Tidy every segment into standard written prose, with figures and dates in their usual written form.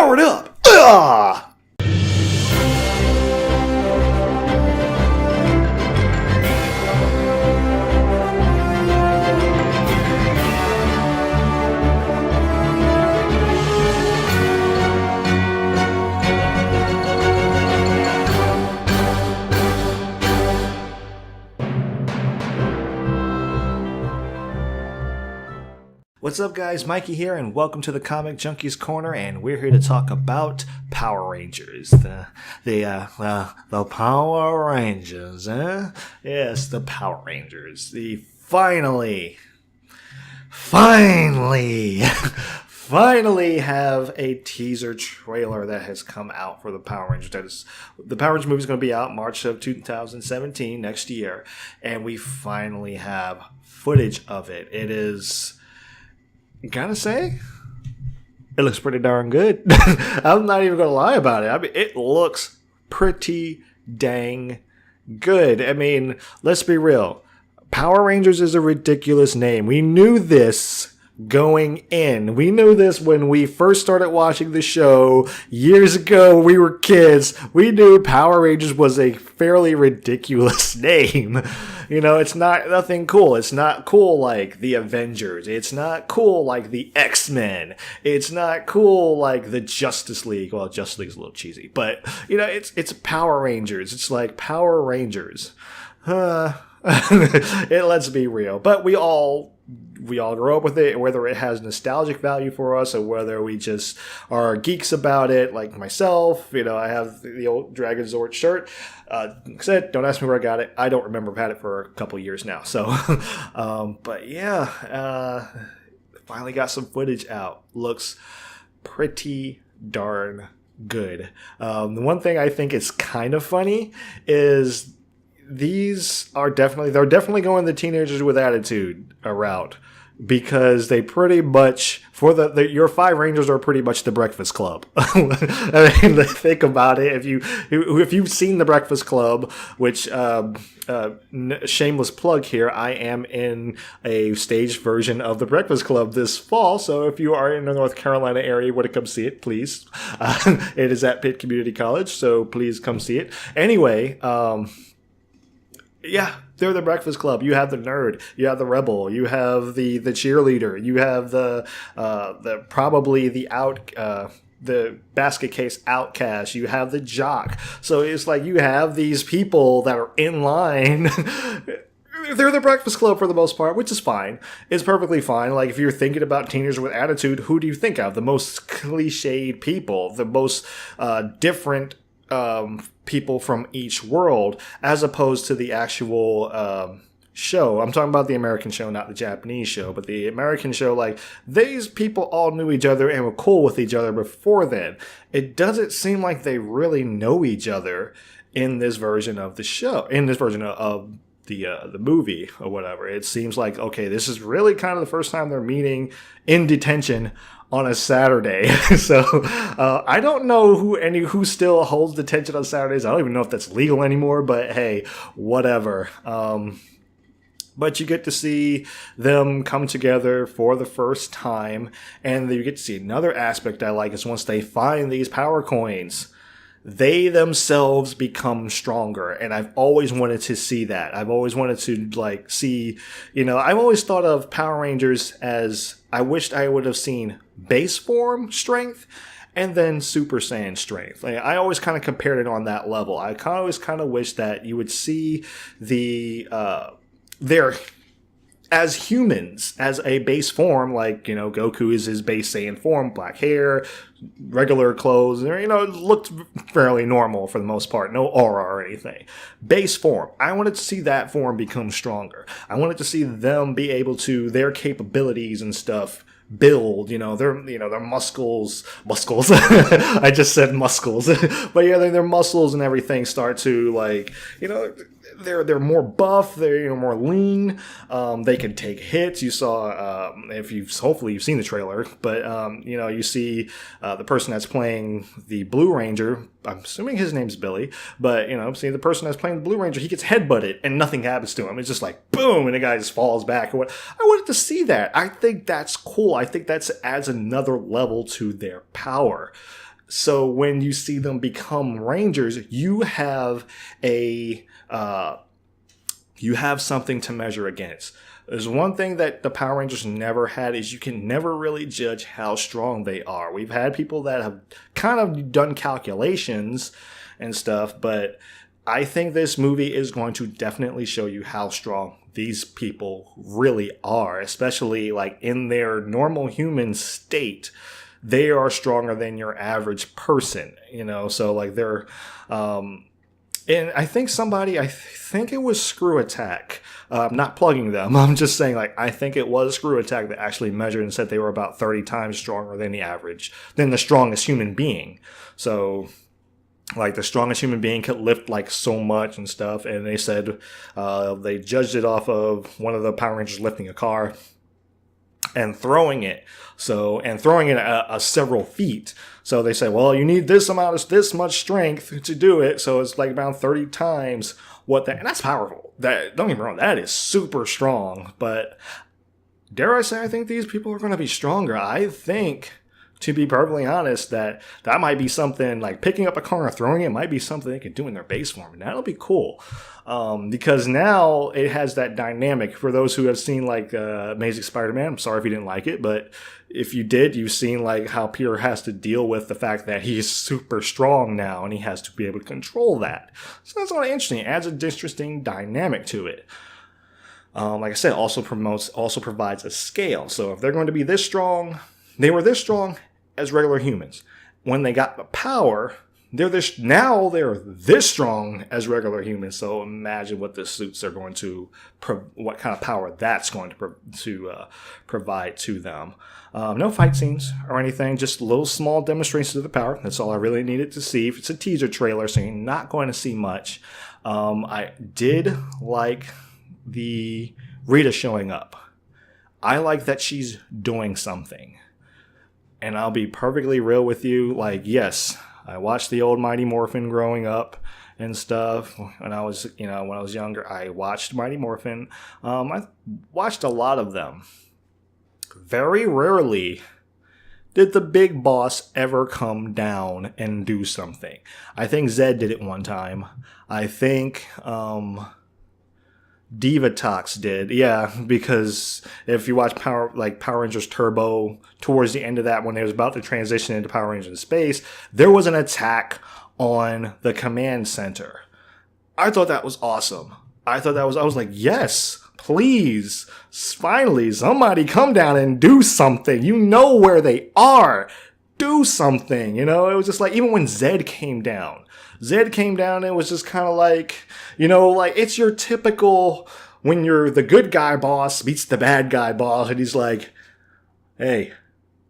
Powered up! Ugh! What's up, guys? Mikey here, and welcome to the Comic Junkies Corner. And we're here to talk about Power Rangers. The Power Rangers, eh? Yes, the Power Rangers. The finally have a teaser trailer that has come out for the Power Rangers. The Power Rangers movie is going to be out March of 2017, next year, and we finally have footage of it. It is, gotta say, it looks pretty darn good. I'm not even gonna lie about it. I mean, it looks pretty dang good. I mean, let's be real. Power Rangers is a ridiculous name. We knew this going in. We knew this when we first started watching the show years ago. We were kids. We knew Power Rangers was a fairly ridiculous name. You know, it's not nothing cool. It's not cool like the Avengers. It's not cool like the X-Men. It's not cool like the Justice League. Well, Justice League's a little cheesy, but you know, it's Power Rangers. It's like Power Rangers. Let's be real. But we all grow up with it, whether it has nostalgic value for us or whether we just are geeks about it, like myself. You know, I have the old Dragon Zord shirt. Like I said, don't ask me where I got it. I don't remember. I've had it for a couple years now. So, but yeah, finally got some footage out. Looks pretty darn good. The one thing I think is kind of funny is they're definitely going the teenagers with attitude route, because they pretty much, your five Rangers are pretty much the Breakfast Club. I mean, think about it. If you've seen the Breakfast Club, which shameless plug here, I am in a staged version of the Breakfast Club this fall. So if you are in the North Carolina area, you want to come see it, please. It is at Pitt Community College, so please come see it. Anyway, yeah, they're the Breakfast Club. You have the nerd, you have the rebel, you have the cheerleader, you have the basket case outcast, you have the jock. So it's like you have these people that are in line. They're the Breakfast Club for the most part, which is fine. It's perfectly fine. Like, if you're thinking about teenagers with attitude, who do you think of? The most cliched people, the most different people from each world, as opposed to the actual show. I'm talking about the American show, not the Japanese show, but the American show, like, these people all knew each other and were cool with each other before then. It doesn't seem like they really know each other in this version of the show, in this version of the movie or whatever. It seems like, okay, this is really kind of the first time they're meeting in detention on a Saturday. So I don't know who still holds detention on Saturdays. I don't even know if that's legal anymore, but hey, whatever. But you get to see them come together for the first time, and you get to see another aspect I like is once they find these power coins, they themselves become stronger. And I've always wanted to see that. I've always wanted to see, I've always thought of Power Rangers as, I wished I would have seen base form strength and then Super Saiyan strength. Like, I always kind of compared it on that level. I always kind of wish that you would see their as humans, as a base form, like, Goku is his base Saiyan form, black hair, regular clothes, it looked fairly normal for the most part, no aura or anything. Base form, I wanted to see that form become stronger. I wanted to see them be able to, their capabilities and stuff, build, their muscles, I just said muscles, but yeah, their muscles and everything start to, they're more buff, they're more lean, they can take hits. You saw, hopefully you've seen the trailer, but you see the person that's playing the Blue Ranger, I'm assuming his name's Billy, but see the person that's playing the Blue Ranger, he gets headbutted and nothing happens to him. It's just like boom, and the guy just falls back. I wanted to see that. I think that's cool. I think that adds another level to their power. So when you see them become Rangers, you have something to measure against. There's one thing that the Power Rangers never had is you can never really judge how strong they are. We've had people that have kind of done calculations and stuff, but I think this movie is going to definitely show you how strong these people really are, especially like in their normal human state. They are stronger than your average person, so like they're, and I think it was Screw Attack. Not plugging them. I'm just saying, like, I think it was Screw Attack that actually measured and said they were about 30 times stronger than the strongest human being. So, like, the strongest human being could lift, like, so much and stuff. And they said they judged it off of one of the Power Rangers lifting a car and throwing it. Several feet. So they say, well, you need this much strength to do it. So it's like around 30 times and that's powerful. Don't get me wrong, that is super strong. But dare I say, I think these people are going to be stronger. I think, to be perfectly honest, that might be something like picking up a car and throwing it might be something they could do in their base form. And that'll be cool. Because now it has that dynamic. For those who have seen like Amazing Spider-Man, I'm sorry if you didn't like it, but if you did, you've seen like how Peter has to deal with the fact that he's super strong now and he has to be able to control that. So that's kind of interesting. It adds an interesting dynamic to it. Like I said, also provides a scale. So if they're going to be this strong, they were this strong as regular humans. When they got the power, they're this strong as regular humans. So imagine what the suits are going to, what kind of power that's going to provide to them. No fight scenes or anything, just little small demonstrations of the power. That's all I really needed to see. It's a teaser trailer, so you're not going to see much. I did like the Rita showing up. I like that she's doing something. And I'll be perfectly real with you. Like, yes, I watched the old Mighty Morphin growing up and stuff. When I was younger, I watched Mighty Morphin. I watched a lot of them. Very rarely did the big boss ever come down and do something. I think Zed did it one time. I think Divatox did, yeah, because if you watch Power Rangers Turbo, towards the end of that, when they was about to transition into Power Rangers in Space, there was an attack on the command center. I thought that was awesome. I was like, yes, please, finally, somebody come down and do something. You know where they are. Do something, It was just like, even when Zed came down, it was just kind of like, like it's your typical when you're the good guy boss meets the bad guy boss, and he's like, hey,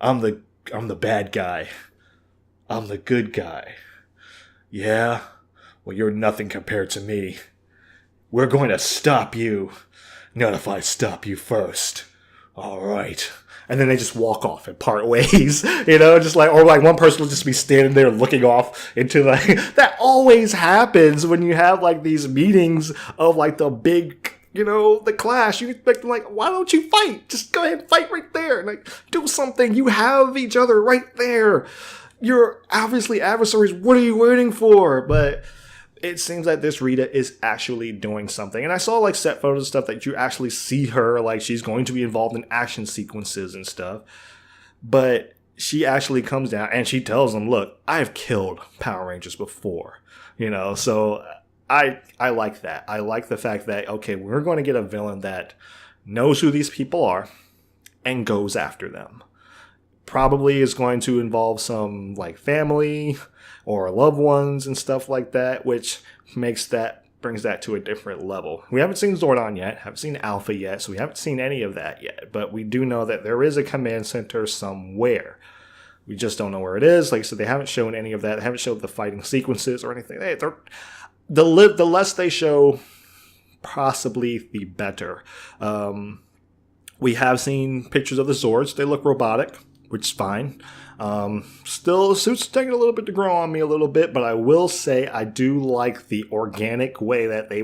I'm the bad guy. I'm the good guy. Yeah? Well, you're nothing compared to me. We're going to stop you. Not if I stop you first. All right. And then they just walk off and part ways, just like, or like one person will just be standing there looking off into like, that always happens when you have like these meetings of like the big, the clash. You expect them like, why don't you fight? Just go ahead and fight right there. And like, do something. You have each other right there. You're obviously adversaries. What are you waiting for? But it seems like this Rita is actually doing something. And I saw like set photos and stuff that you actually see her, like she's going to be involved in action sequences and stuff. But she actually comes down and she tells them, look, I've killed Power Rangers before, so I like that. I like the fact that, okay, we're going to get a villain that knows who these people are and goes after them. Probably is going to involve some like family or loved ones and stuff like that, which brings that to a different level. We haven't seen Zordon yet, haven't seen Alpha yet, so we haven't seen any of that yet. But we do know that there is a command center somewhere. We just don't know where it is. Like I said, they haven't shown any of that. They haven't showed the fighting sequences or anything. The less they show, possibly the better. We have seen pictures of the Zords. They look robotic, which is fine. Still, the suit's taking a little bit to grow on me a little bit, but I will say I do like the organic way that they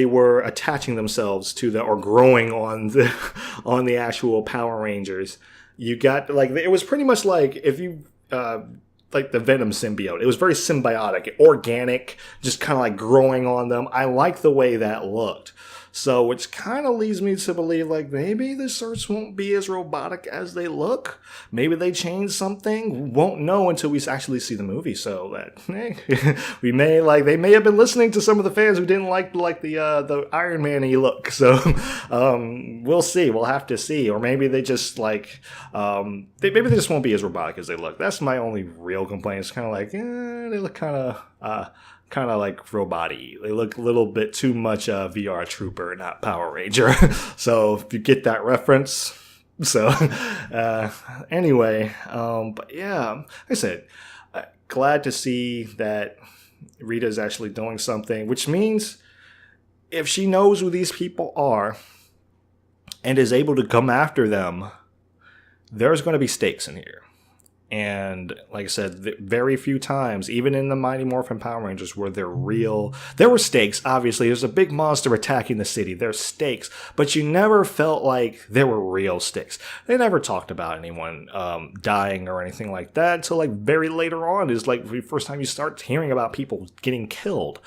were attaching themselves to or growing on the actual Power Rangers. You got, like, it was pretty much like if you, like the Venom symbiote. It was very symbiotic, organic, just kind of like growing on them. I like the way that looked. So, which kind of leads me to believe, like, maybe the Surts won't be as robotic as they look. Maybe they changed something. Won't know until we actually see the movie. So that we may, like, they may have been listening to some of the fans who didn't like the Iron Man-y look. So we'll see. We'll have to see. Or maybe they just like maybe they just won't be as robotic as they look. That's my only real complaint. It's kind of like they look kind of like robot-y. They look a little bit too much VR Trooper, not Power Ranger. So if you get that reference. So anyway, but yeah, like I said, glad to see that Rita's actually doing something, which means if she knows who these people are and is able to come after them, there's going to be stakes in here. And like I said, very few times, even in the Mighty Morphin Power Rangers, were there were stakes, obviously. There's a big monster attacking the city. There's stakes, but you never felt like there were real stakes. They never talked about anyone dying or anything like that until like very later on is like the first time you start hearing about people getting killed.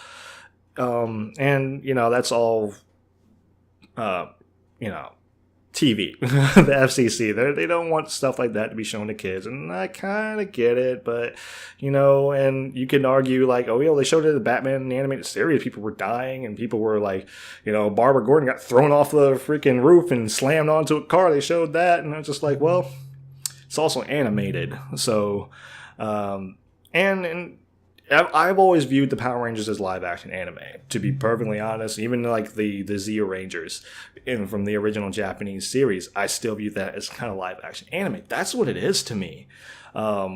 And, that's all, TV, the FCC, they don't want stuff like that to be shown to kids, and I kind of get it, but, and you can argue, like, they showed it in the Batman animated series, people were dying, and people were, like, Barbara Gordon got thrown off the freaking roof and slammed onto a car, they showed that, and I was just like, well, it's also animated, so, and I've always viewed the Power Rangers as live-action anime, to be perfectly honest. Even like the Zeo Rangers from the original Japanese series, I still view that as kind of live-action anime. That's what it is to me,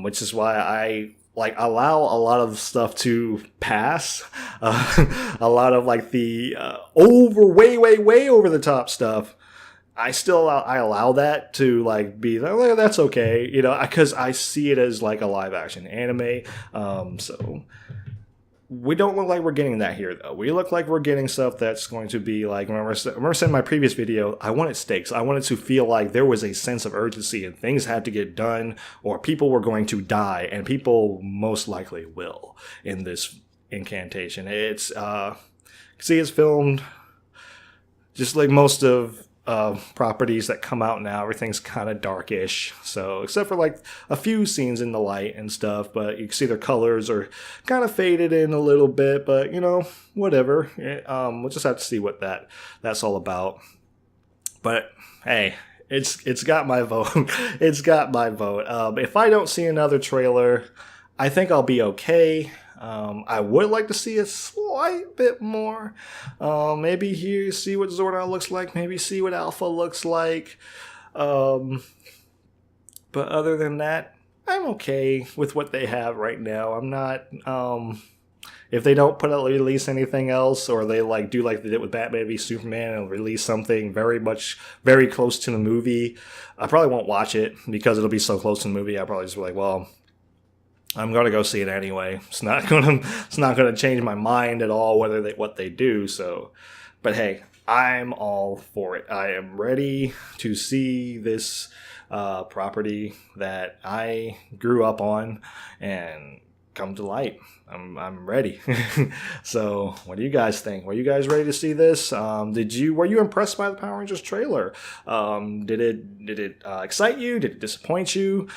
which is why I allow a lot of stuff to pass. A lot of like the way over the top stuff. I allow that to like be like, that's okay, because I see it as like a live action anime. So we don't look like we're getting that here though. We look like we're getting stuff that's going to be like, remember saying in my previous video, I wanted stakes. I wanted to feel like there was a sense of urgency and things had to get done or people were going to die, and people most likely will in this incantation. It's filmed just like most of properties that come out now. Everything's kind of darkish, so except for like a few scenes in the light and stuff, but you can see their colors are kind of faded in a little bit, but whatever. We'll just have to see what that's all about. But hey, it's got my vote. It's got my vote. If I don't see another trailer, I think I'll be okay. I would like to see a slight bit more. Maybe see what Zordon looks like. Maybe see what Alpha looks like. But other than that, I'm okay with what they have right now. I'm not. If they don't release anything else, or they do like they did with Batman v Superman and release something very close to the movie, I probably won't watch it because it'll be so close to the movie. I'll probably just be like, well, I'm gonna go see it anyway. It's not gonna change my mind at all what they do. So, but hey, I'm all for it. I am ready to see this property that I grew up on and come to light. I'm ready. So, what do you guys think? Were you guys ready to see this? Were you impressed by the Power Rangers trailer? Did it excite you? Did it disappoint you?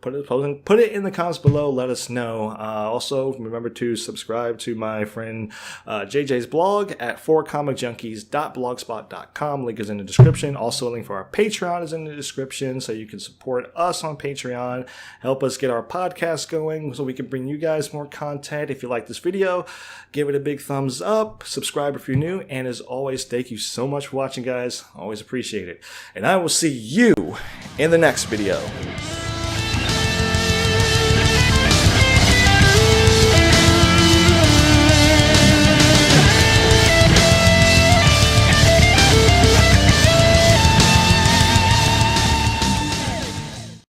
Put it in the comments below. Let us know. Also, remember to subscribe to my friend JJ's blog at 4comicjunkies.blogspot.com. Link is in the description. Also, a link for our Patreon is in the description, so you can support us on Patreon. Help us get our podcast going so we can bring you guys more content. If you like this video, give it a big thumbs up, subscribe if you're new, and as always, thank you so much for watching, guys. Always appreciate it. And I will see you in the next video.